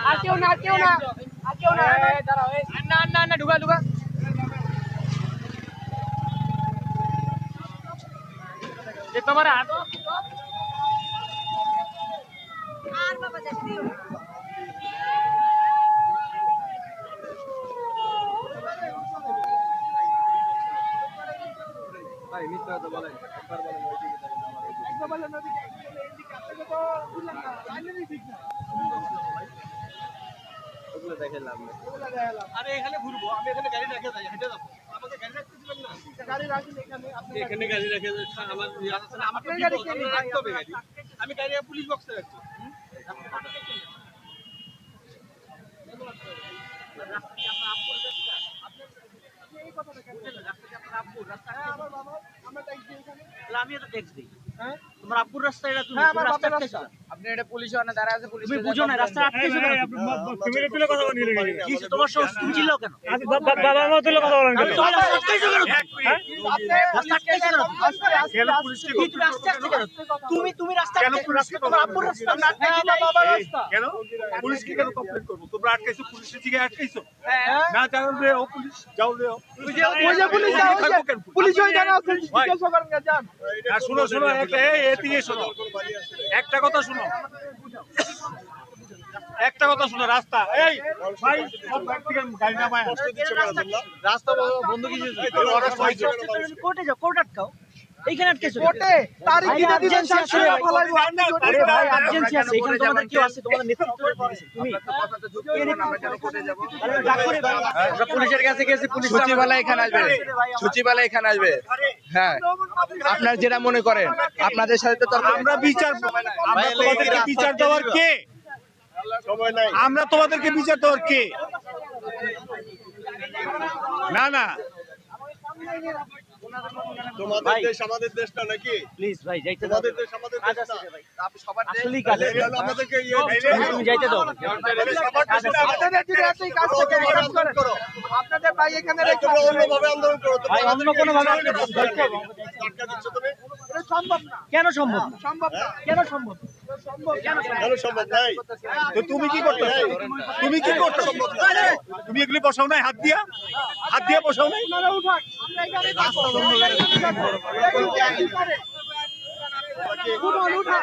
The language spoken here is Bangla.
আর কেউ না, আর কেউ না, আর কেউ না, দাঁড়াও, না না না, ঢুকা ঢুকা। তোমার হাত আর বাবা যাচ্ছে দিও না। ভাই মিথ্যা কথা বলেন, একবার বলেন ওইদিকে যাবেন, আমার ওইদিকে একবার বলেন ওইদিকে, এইদিকে আপনাকে তো বুঝলাম না, লাইনেরই ঠিক না। ওগুলো দেখে লাভ নেই, ওগুলো দেখে লাভ। আরে এখানে ঘুরবো, আমি এখানে গাড়ি রেখে যাই, হেঁটে যাবো। আমাকে গাড়ি রাখতে দিবেন না? গাড়ি রাখেন এখানে, আপনি এখানে গাড়ি রেখে আমার আমাকে গাড়ি রাখতে হবে গাড়ি। আমি গাড়ি পুলিশ বক্সে রাখছি। আমি এটা ট্যাক্স দিই। তোমার আব্বুর রাস্তা এটা তুমি রাস্তা আটকেছো। আপনি এটা পুলিশ ওখানে দাঁড়া আছে, পুলিশ তুমি বুঝো না রাস্তা আটকেছো কেন? ফ্যামিলি তুলে কথা বলেন কি তোমার সমস্যা তুমি চিল্লাও কেন? বাবা মা তুলে কথা বলেন তুমি রাস্তা আটকেছো কেন? রাস্তা আটকেছো কেন? কেন পুলিশকে কি তুমি রাস্তা আটকেছো কেন? তুমি রাস্তা আটকেছো তোমার আব্বুর রাস্তা না বাবার রাস্তা। কেন পুলিশকে কেন কমপ্লেইন করব? তোমরা আটকাইছো, পুলিশের জায়গায় আটকাইছো না? যাও রে ও পুলিশ, যাও রে ও ওই যে পুলিশ যাও, ওই যে পুলিশ ওই জায়গা আছে, জিজ্ঞাসা করেন না, যান। আর শুনো শুনো, এদিকে শোনো, একটা কথা শুনো, একটা কথা শুনো। রাস্তা এই ভাই সব থেকে গাড়ি নামায় রাস্তা বন্ধ কি কোর্টে যাও, কোর্ট আটকাও। এইখানে আটকেছো কেন? কোর্টে তারিখ দিতে দিবেন, শাশুড়ি ফলাইবো। আরে ভাই আর্জেন্সি আছে, এখানে তোমাদের কি আছে? তোমাদের নেতৃত্ব দিয়েছে তুমি। আরে ডাক করে ভাই। আমরা পুলিশের কাছে গেছি, পুলিশ সচিবালয় এখানে আসবে, সচিবালয় এখানে আসবে। হ্যাঁ, আপনারা যেটা মনে করেন, আপনাদের সাথে তো তর্ক। আমরা বিচার, আমরা তোমাদেরকে বিচার দেওয়ার কে? আমরা তোমাদেরকে বিচার দেওয়ার কে? না না, তোমাদের দেশ আমাদের দেশটা নাকি? প্লিজ ভাই যাইতে দাও। তোমাদের দেশ আমাদের কাজ দেশ আছে না। রে ভাই। আপনি সবার দেশ, আসলেই কাজ আছে। আমাদেরকে তুমি যাইতে দাও। কাজ আছে। আপনাদের যদি এতই কাজ থাকে, এক কাজ করেন। আপনাদের ভাই এখানে রেখে তোমরা অন্যভাবে আন্দোলন করো। ভাই অন্য কোনো ভাবে আটকা দিচ্ছ তুমি? এটা সম্ভব না, কেন সম্ভব না? সম্ভব না, কেন সম্ভব না? সম্ভব না। কেন সম্ভব নাই? তো তুমি কি করতেছো? তুমি কি করতেছো? তুমি এগুলি বসাও নাই হাত দিয়া? হাত দিয়ে বসাও নাই? আপনারা উঠান, আমরা এখানে রাস্তা বন্ধ করে দিচ্ছি। উঠান, উঠান।